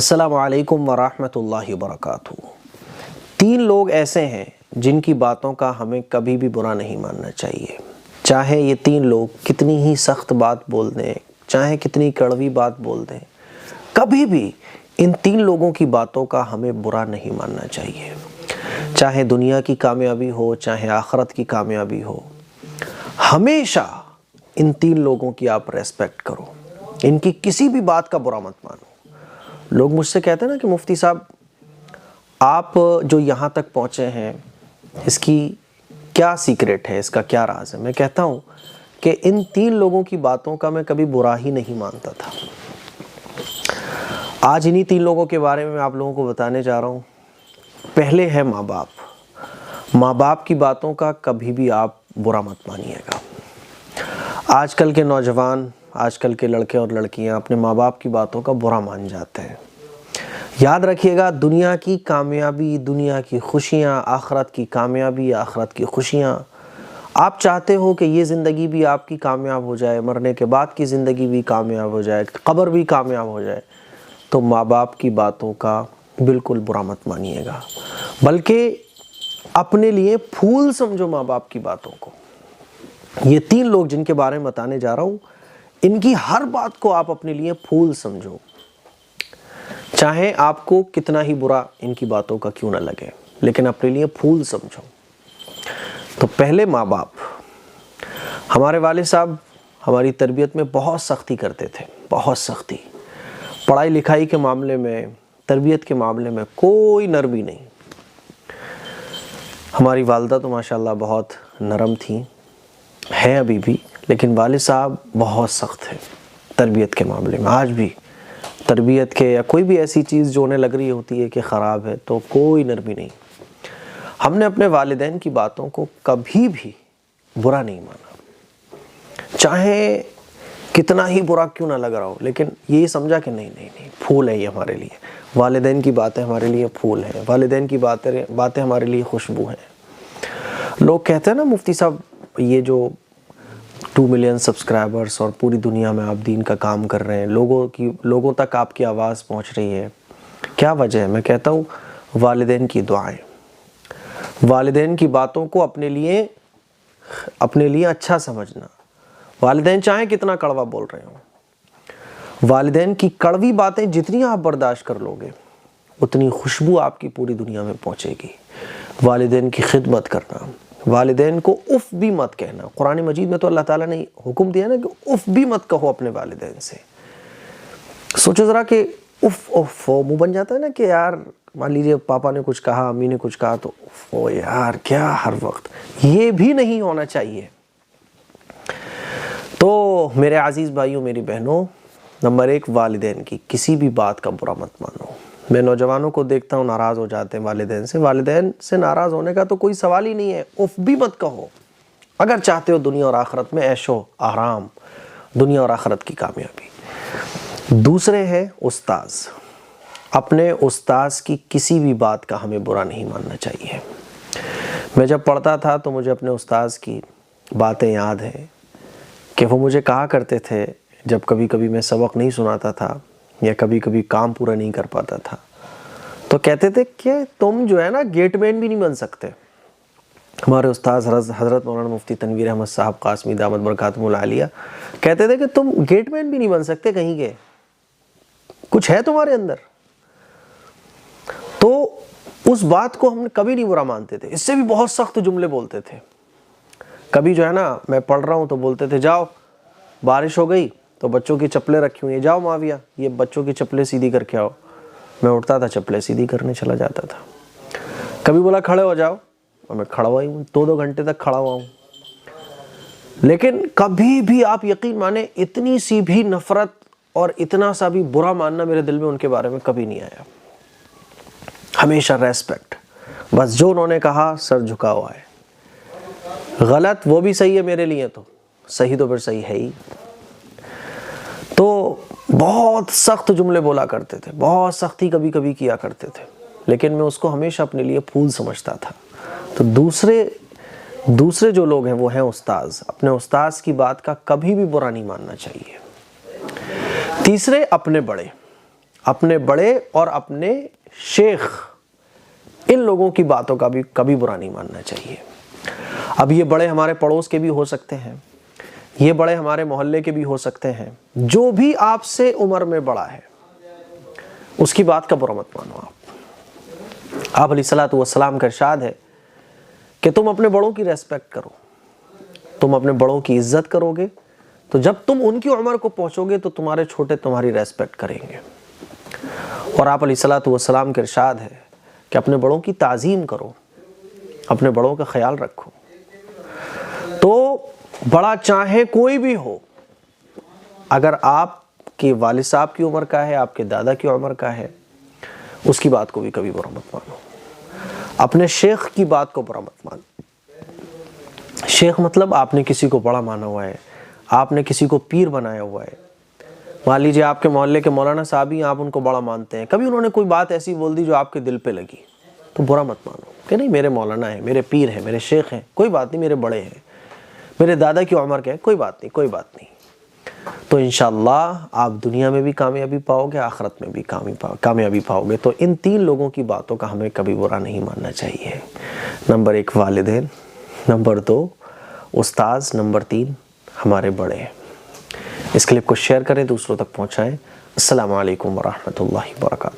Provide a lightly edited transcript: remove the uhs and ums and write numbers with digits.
السلام علیکم ورحمۃ اللہ وبرکاتہ۔ 3 لوگ ایسے ہیں جن کی باتوں کا ہمیں کبھی بھی برا نہیں ماننا چاہیے، چاہے یہ 3 لوگ کتنی ہی سخت بات بول دیں، چاہے کتنی کڑوی بات بول دیں، کبھی بھی ان 3 لوگوں کی باتوں کا ہمیں برا نہیں ماننا چاہیے۔ چاہے دنیا کی کامیابی ہو، چاہے آخرت کی کامیابی ہو، ہمیشہ ان 3 لوگوں کی آپ ریسپیکٹ کرو، ان کی کسی بھی بات کا برا مت مانو۔ لوگ مجھ سے کہتے ہیں نا کہ مفتی صاحب آپ جو یہاں تک پہنچے ہیں اس کی کیا سیکریٹ ہے، اس کا کیا راز ہے؟ میں کہتا ہوں کہ ان 3 لوگوں کی باتوں کا میں کبھی برا ہی نہیں مانتا تھا۔ آج انہی 3 لوگوں کے بارے میں آپ لوگوں کو بتانے جا رہا ہوں۔ پہلے ہے ماں باپ۔ ماں باپ کی باتوں کا کبھی بھی آپ برا مت مانیے گا۔ آج کل کے نوجوان، آج کل کے لڑکے اور لڑکیاں اپنے ماں باپ کی باتوں کا برا مان جاتے ہیں۔ یاد رکھیے گا، دنیا کی کامیابی، دنیا کی خوشیاں، آخرت کی کامیابی، آخرت کی خوشیاں، آپ چاہتے ہو کہ یہ زندگی بھی آپ کی کامیاب ہو جائے، مرنے کے بعد کی زندگی بھی کامیاب ہو جائے، قبر بھی کامیاب ہو جائے، تو ماں باپ کی باتوں کا بالکل برا مت مانیے گا، بلکہ اپنے لیے پھول سمجھو ماں باپ کی باتوں کو۔ یہ 3 لوگ جن کے بارے میں بتانے جا رہا ہوں، ان کی ہر بات کو آپ اپنے لیے پھول سمجھو، چاہے آپ کو کتنا ہی برا ان کی باتوں کا کیوں نہ لگے، لیکن اپنے لیے پھول سمجھو۔ تو پہلے ماں باپ۔ ہمارے والد صاحب ہماری تربیت میں بہت سختی کرتے تھے، بہت سختی۔ پڑھائی لکھائی کے معاملے میں، تربیت کے معاملے میں کوئی نرمی نہیں۔ ہماری والدہ تو ماشاءاللہ بہت نرم تھیں، ہیں ابھی بھی، لیکن والد صاحب بہت سخت ہیں تربیت کے معاملے میں۔ آج بھی تربیت کے یا کوئی بھی ایسی چیز جو انہیں لگ رہی ہوتی ہے کہ خراب ہے تو کوئی نرمی نہیں۔ ہم نے اپنے والدین کی باتوں کو کبھی بھی برا نہیں مانا، چاہے کتنا ہی برا کیوں نہ لگ رہا ہو، لیکن یہ سمجھا کہ نہیں پھول ہے یہ ہمارے لیے، والدین کی باتیں ہمارے لیے پھول ہیں، والدین کی باتیں ہمارے لیے خوشبو ہیں۔ لوگ کہتے ہیں نا مفتی صاحب یہ جو 2 ملین سبسکرائبرز اور پوری دنیا میں آپ دین کا کام کر رہے ہیں، لوگوں تک آپ کی آواز پہنچ رہی ہے، کیا وجہ ہے؟ میں کہتا ہوں والدین کی دعائیں، والدین کی باتوں کو اپنے لیے اچھا سمجھنا۔ والدین چاہیں کتنا کڑوا بول رہے ہوں، والدین کی کڑوی باتیں جتنی آپ برداشت کر لو گے اتنی خوشبو آپ کی پوری دنیا میں پہنچے گی۔ والدین کی خدمت کرنا، والدین کو اف بھی مت کہنا۔ قرآن مجید میں تو اللہ تعالیٰ نے حکم دیا نا کہ اف بھی مت کہو اپنے والدین سے۔ سوچو ذرا کہ اف منہ بن جاتا ہے نا کہ یار مان لیجیے پاپا نے کچھ کہا، امی نے کچھ کہا تو یار کیا ہر وقت، یہ بھی نہیں ہونا چاہیے۔ تو میرے عزیز بھائیوں، میری بہنوں، نمبر 1 والدین کی کسی بھی بات کا برا مت مانو۔ میں نوجوانوں کو دیکھتا ہوں ناراض ہو جاتے ہیں والدین سے ناراض ہونے کا تو کوئی سوال ہی نہیں ہے، اف بھی مت کہو اگر چاہتے ہو دنیا اور آخرت میں عیش و آرام، دنیا اور آخرت کی کامیابی۔ دوسرے ہیں استاذ۔ اپنے استاذ کی کسی بھی بات کا ہمیں برا نہیں ماننا چاہیے۔ میں جب پڑھتا تھا تو مجھے اپنے استاذ کی باتیں یاد ہیں کہ وہ مجھے کہا کرتے تھے جب کبھی کبھی میں سبق نہیں سناتا تھا یا کبھی کبھی کام پورا نہیں کر پاتا تھا، تو کہتے تھے کہ تم جو ہے نا گیٹ مین بھی نہیں بن سکتے۔ ہمارے استاذ حضرت مولانا مفتی تنویر احمد صاحب قاسمی دامت برکاتہم العالیہ کہتے تھے کہ تم گیٹ مین بھی نہیں بن سکتے کہیں کے، کچھ ہے تمہارے اندر۔ تو اس بات کو ہم کبھی نہیں برا مانتے تھے۔ اس سے بھی بہت سخت جملے بولتے تھے۔ کبھی جو ہے نا میں پڑھ رہا ہوں تو بولتے تھے جاؤ بارش ہو گئی تو بچوں کی چپلیں رکھی ہوئی ہیں، جاؤ معاویہ یہ بچوں کی چپلیں سیدھی کر کے آؤ۔ میں اٹھتا تھا چپلیں سیدھی کرنے چلا جاتا تھا۔ کبھی بولا کھڑے ہو جاؤ، اور میں کھڑا ہوا ہی ہوں، 2 گھنٹے تک کھڑا ہوا ہوں۔ لیکن کبھی بھی آپ یقین مانیں اتنی سی بھی نفرت اور اتنا سا بھی برا ماننا میرے دل میں ان کے بارے میں کبھی نہیں آیا۔ ہمیشہ ریسپیکٹ، بس جو انہوں نے کہا سر جھکا ہوا ہے۔ غلط وہ بھی صحیح ہے میرے لیے، تو صحیح تو پھر صحیح ہے ہی۔ تو بہت سخت جملے بولا کرتے تھے، بہت سختی کبھی کبھی کیا کرتے تھے، لیکن میں اس کو ہمیشہ اپنے لیے پھول سمجھتا تھا۔ تو دوسرے جو لوگ ہیں وہ ہیں استاذ۔ اپنے استاذ کی بات کا کبھی بھی برا نہیں ماننا چاہیے۔ تیسرے اپنے بڑے۔ اپنے بڑے اور اپنے شیخ ان لوگوں کی باتوں کا بھی کبھی برا نہیں ماننا چاہیے۔ اب یہ بڑے ہمارے پڑوس کے بھی ہو سکتے ہیں، یہ بڑے ہمارے محلے کے بھی ہو سکتے ہیں، جو بھی آپ سے عمر میں بڑا ہے اس کی بات کا برا مت مانو۔ آپ علیہ الصلوۃ والسلام کا ارشاد ہے کہ تم اپنے بڑوں کی ریسپیکٹ کرو، تم اپنے بڑوں کی عزت کرو گے تو جب تم ان کی عمر کو پہنچو گے تو تمہارے چھوٹے تمہاری ریسپیکٹ کریں گے۔ اور آپ علیہ الصلوۃ والسلام کا ارشاد ہے کہ اپنے بڑوں کی تعظیم کرو، اپنے بڑوں کا خیال رکھو۔ تو بڑا چاہے کوئی بھی ہو، اگر آپ کے والد صاحب کی عمر کا ہے، آپ کے دادا کی عمر کا ہے، اس کی بات کو بھی کبھی برا مت مانو۔ اپنے شیخ کی بات کو برا مت مانو۔ شیخ مطلب آپ نے کسی کو بڑا مانا ہوا ہے، آپ نے کسی کو پیر بنایا ہوا ہے۔ مان لیجیے آپ کے محلے کے مولانا صاحب ہی، آپ ان کو بڑا مانتے ہیں، کبھی انہوں نے کوئی بات ایسی بول دی جو آپ کے دل پہ لگی تو برا مت مانو کہ نہیں میرے مولانا ہیں، میرے پیر ہیں، میرے شیخ ہیں، کوئی بات نہیں، میرے بڑے ہیں، میرے دادا کی عمر کے ہیں، کوئی بات نہیں، کوئی بات نہیں۔ تو انشاءاللہ آپ دنیا میں بھی کامیابی پاؤ گے، آخرت میں بھی کامیابی پاؤ گے۔ تو ان تین لوگوں کی باتوں کا ہمیں کبھی برا نہیں ماننا چاہیے۔ نمبر 1 والدین، نمبر 2 استاذ، نمبر 3 ہمارے بڑے۔ اس کلپ کو شیئر کریں، دوسروں تک پہنچائیں۔ السلام علیکم ورحمۃ اللہ وبرکاتہ۔